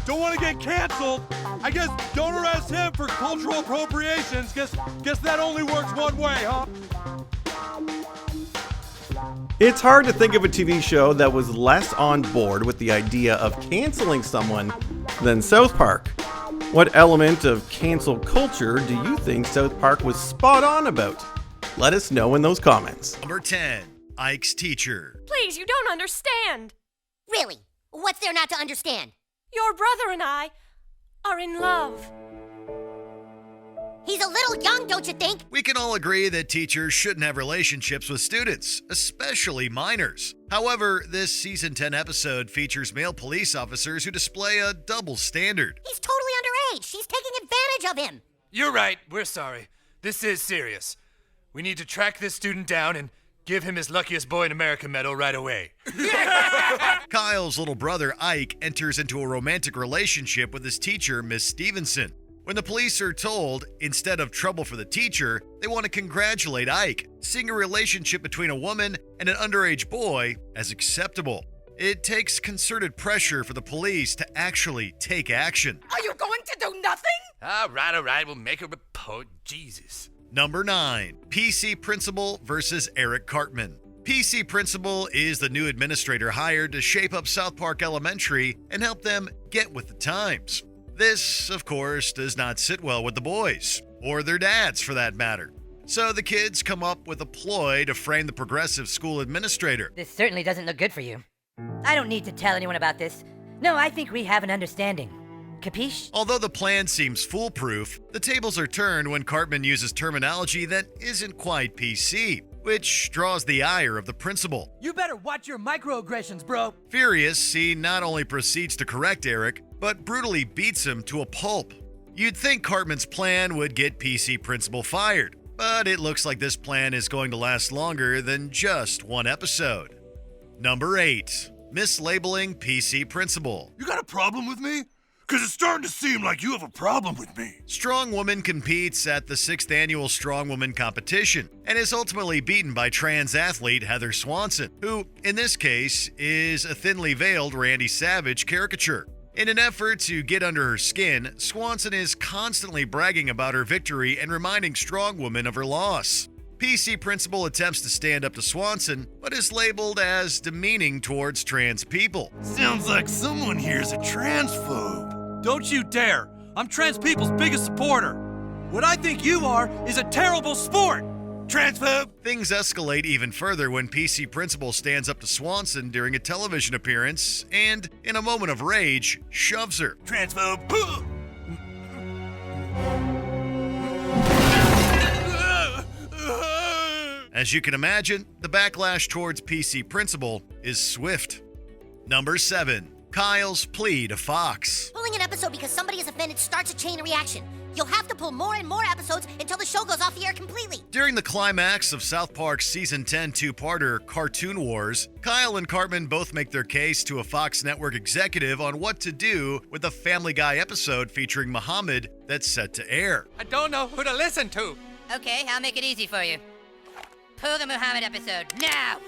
don't want to get canceled. I guess don't arrest him for cultural appropriations. Guess that only works one way, huh? It's hard to think of a TV show that was less on board with the idea of canceling someone than South Park. What element of cancel culture do you think South Park was spot on about? Let us know in those comments. Number 10, Ike's teacher. Please, you don't understand. Really? What's there not to understand? Your brother and I are in love. He's a little young, don't you think? We can all agree that teachers shouldn't have relationships with students, especially minors. However, this season 10 episode features male police officers who display a double standard. He's totally underage. She's taking advantage of him. You're right. We're sorry. This is serious. We need to track this student down and give him his Luckiest Boy in America medal right away. Kyle's little brother, Ike, enters into a romantic relationship with his teacher, Miss Stevenson. When the police are told, instead of trouble for the teacher, they want to congratulate Ike, seeing a relationship between a woman and an underage boy as acceptable. It takes concerted pressure for the police to actually take action. Are you going to do nothing? All right. We'll make a report. Jesus. Number 9, PC Principal versus Eric Cartman. PC Principal is the new administrator hired to shape up South Park Elementary and help them get with the times. This, of course, does not sit well with the boys, or their dads for that matter. So the kids come up with a ploy to frame the progressive school administrator. This certainly doesn't look good for you. I don't need to tell anyone about this. No, I think we have an understanding. Capiche? Although the plan seems foolproof, the tables are turned when Cartman uses terminology that isn't quite PC, which draws the ire of the principal. You better watch your microaggressions, bro. Furious, he not only proceeds to correct Eric, but brutally beats him to a pulp. You'd think Cartman's plan would get PC Principal fired, but it looks like this plan is going to last longer than just one episode. Number 8, mislabeling PC Principal. You got a problem with me? Because it's starting to seem like you have a problem with me. Strong Woman competes at the 6th annual Strong Woman competition and is ultimately beaten by trans athlete Heather Swanson, who, in this case, is a thinly veiled Randy Savage caricature. In an effort to get under her skin, Swanson is constantly bragging about her victory and reminding Strong Woman of her loss. PC Principal attempts to stand up to Swanson, but is labeled as demeaning towards trans people. Sounds like someone here's a transphobe. Don't you dare! I'm trans people's biggest supporter. What I think you are is a terrible sport. Transphobe! Things escalate even further when PC Principal stands up to Swanson during a television appearance and, in a moment of rage, shoves her. Transphobe! As you can imagine, the backlash towards PC Principal is swift. Number 7, Kyle's plea to Fox. Pulling an episode because somebody is offended starts a chain reaction. You'll have to pull more and more episodes until the show goes off the air completely. During the climax of South Park's Season 10 two-parter Cartoon Wars, Kyle and Cartman both make their case to a Fox network executive on what to do with the Family Guy episode featuring Muhammad that's set to air. I don't know who to listen to. Okay, I'll make it easy for you. Pull the Muhammad episode, now!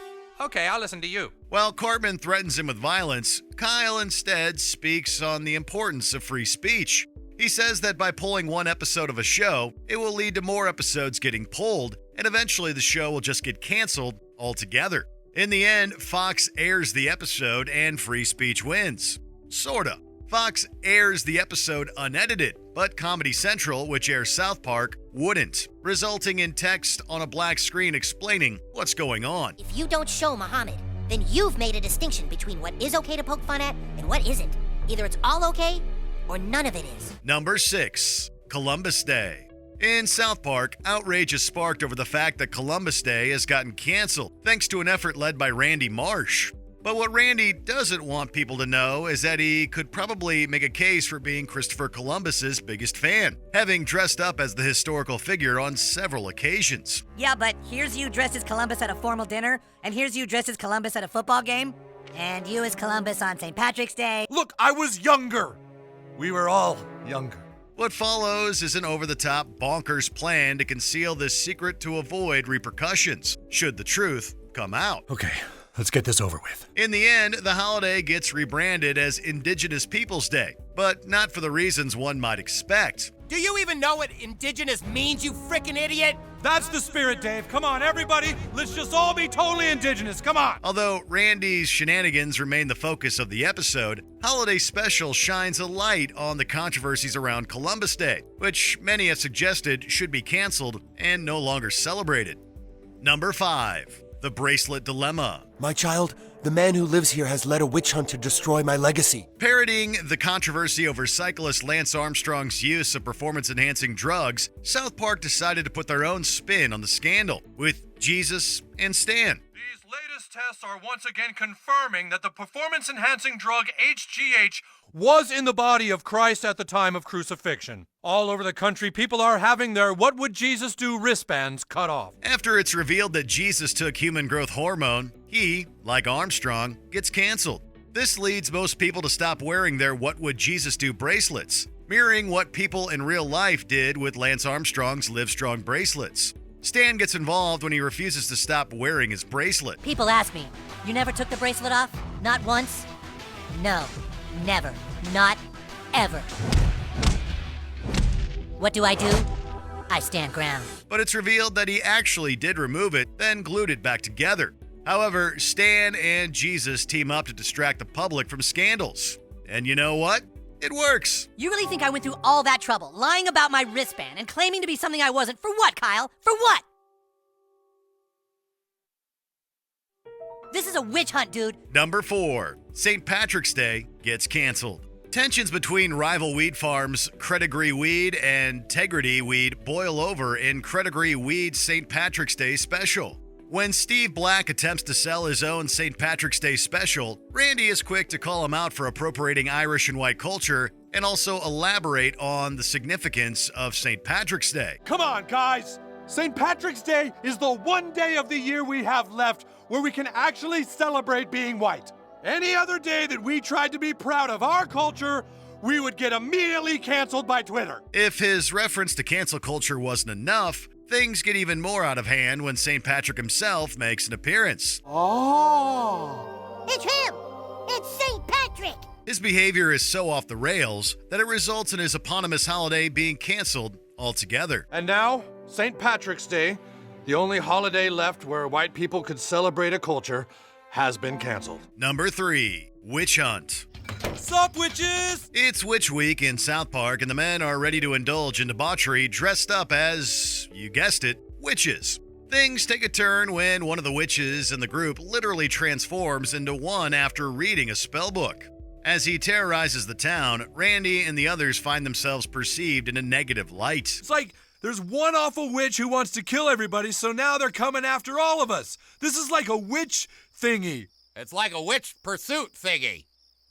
Okay, I'll listen to you. While Cartman threatens him with violence, Kyle instead speaks on the importance of free speech. He says that by pulling one episode of a show, it will lead to more episodes getting pulled, and eventually the show will just get canceled altogether. In the end, Fox airs the episode and free speech wins. Sorta. Fox airs the episode unedited, but Comedy Central, which airs South Park, wouldn't, resulting in text on a black screen explaining what's going on. If you don't show Muhammad, then you've made a distinction between what is okay to poke fun at and what isn't. Either it's all okay, or none of it is. Number 6, Columbus Day. In South Park, outrage is sparked over the fact that Columbus Day has gotten canceled, thanks to an effort led by Randy Marsh. But what Randy doesn't want people to know is that he could probably make a case for being Christopher Columbus's biggest fan, having dressed up as the historical figure on several occasions. Yeah, but here's you dressed as Columbus at a formal dinner, and here's you dressed as Columbus at a football game, and you as Columbus on St. Patrick's Day. Look, I was younger. We were all younger. What follows is an over-the-top bonkers plan to conceal this secret to avoid repercussions, should the truth come out. Okay, Let's get this over with. In the end, the holiday gets rebranded as Indigenous Peoples Day, but not for the reasons one might expect. Do you even know what indigenous means, you frickin' idiot? That's the spirit, Dave. Come on, everybody. Let's just all be totally indigenous. Come on. Although Randy's shenanigans remain the focus of the episode, Holiday Special shines a light on the controversies around Columbus Day, which many have suggested should be canceled and no longer celebrated. Number 5. The Bracelet Dilemma. My child, the man who lives here has led a witch hunt to destroy my legacy. Parodying the controversy over cyclist Lance Armstrong's use of performance-enhancing drugs, South Park decided to put their own spin on the scandal with Jesus and Stan. These latest tests are once again confirming that the performance-enhancing drug HGH was in the body of Christ at the time of crucifixion. All over the country, people are having their What Would Jesus Do wristbands cut off. After it's revealed that Jesus took human growth hormone, he, like Armstrong, gets canceled. This leads most people to stop wearing their What Would Jesus Do bracelets, mirroring what people in real life did with Lance Armstrong's Livestrong bracelets. Stan gets involved when he refuses to stop wearing his bracelet. People ask me, you never took the bracelet off? Not once? No, never. Not ever. What do? I stand ground. But it's revealed that he actually did remove it, then glued it back together. However, Stan and Jesus team up to distract the public from scandals. And you know what? It works. You really think I went through all that trouble, lying about my wristband and claiming to be something I wasn't? For what, Kyle? For what? This is a witch hunt, dude. Number 4. St. Patrick's Day gets canceled. Tensions between rival weed farms Credigree Weed and Tegrity Weed boil over in Credigree Weed's St. Patrick's Day special. When Steve Black attempts to sell his own St. Patrick's Day special, Randy is quick to call him out for appropriating Irish and white culture and also elaborate on the significance of St. Patrick's Day. Come on, guys. St. Patrick's Day is the one day of the year we have left where we can actually celebrate being white. Any other day that we tried to be proud of our culture, we would get immediately canceled by Twitter. If his reference to cancel culture wasn't enough, things get even more out of hand when St. Patrick himself makes an appearance. Oh. It's him! It's St. Patrick! His behavior is so off the rails that it results in his eponymous holiday being canceled altogether. And now, St. Patrick's Day, the only holiday left where white people could celebrate a culture, has been canceled. Number 3. Witch Hunt. Sup, witches? It's Witch Week in South Park, and the men are ready to indulge in debauchery dressed up as, you guessed it, witches. Things take a turn when one of the witches in the group literally transforms into one after reading a spell book. As he terrorizes the town, Randy and the others find themselves perceived in a negative light. It's like there's one awful witch who wants to kill everybody, so now they're coming after all of us. This is like a witch thingy. It's like a witch pursuit thingy.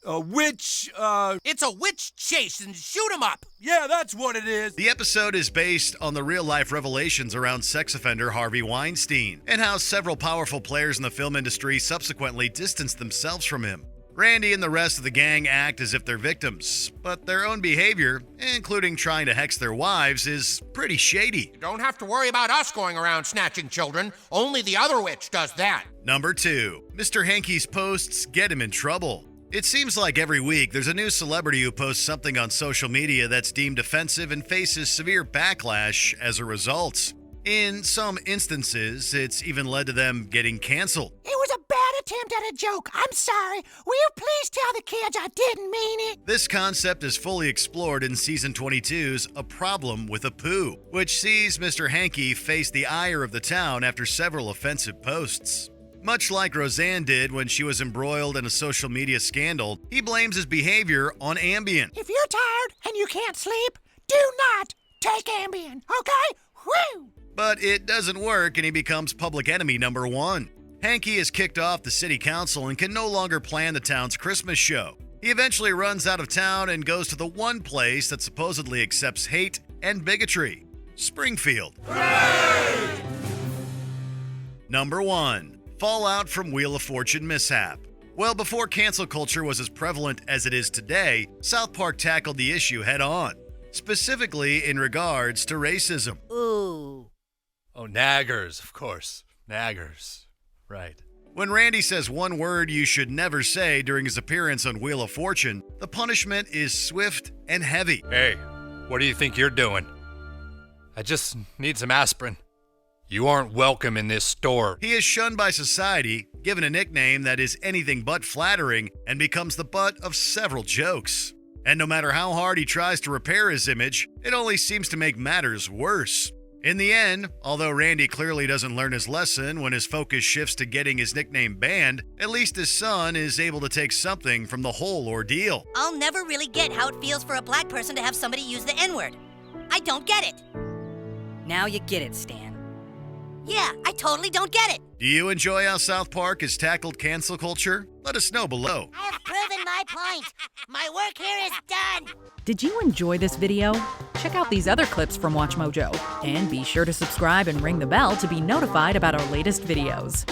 A witch, It's a witch chase and shoot 'em up. yeah, that's what it is. The episode is based on the real-life revelations around sex offender Harvey Weinstein and how several powerful players in the film industry subsequently distanced themselves from him. Randy and the rest of the gang act as if they're victims, but their own behavior, including trying to hex their wives, is pretty shady. You don't have to worry about us going around snatching children. Only the other witch does that. Number 2. Mr. Hankey's posts get him in trouble. It seems like every week there's a new celebrity who posts something on social media that's deemed offensive and faces severe backlash as a result. In some instances, it's even led to them getting canceled. It was a bad attempt at a joke. I'm sorry. Will you please tell the kids I didn't mean it? This concept is fully explored in Season 22's A Problem with a Poo, which sees Mr. Hankey face the ire of the town after several offensive posts. Much like Roseanne did when she was embroiled in a social media scandal, he blames his behavior on Ambien. If you're tired and you can't sleep, do not take Ambien, okay? Whew! But it doesn't work and he becomes public enemy number 1. Hankey is kicked off the city council and can no longer plan the town's Christmas show. He eventually runs out of town and goes to the one place that supposedly accepts hate and bigotry, Springfield. Hooray! Number 1. Fallout from Wheel of Fortune mishap. Well, before cancel culture was as prevalent as it is today, South Park tackled the issue head on, specifically in regards to racism. Ooh. Oh, naggers, of course. Naggers. Right. When Randy says one word you should never say during his appearance on Wheel of Fortune, the punishment is swift and heavy. Hey, what do you think you're doing? I just need some aspirin. You aren't welcome in this store. He is shunned by society, given a nickname that is anything but flattering, and becomes the butt of several jokes. And no matter how hard he tries to repair his image, it only seems to make matters worse. In the end, although Randy clearly doesn't learn his lesson when his focus shifts to getting his nickname banned, at least his son is able to take something from the whole ordeal. I'll never really get how it feels for a black person to have somebody use the N-word. I don't get it. Now you get it, Stan. Yeah, I totally don't get it. Do you enjoy how South Park has tackled cancel culture? Let us know below. I have proven my point. My work here is done. Did you enjoy this video? Check out these other clips from WatchMojo, and be sure to subscribe and ring the bell to be notified about our latest videos.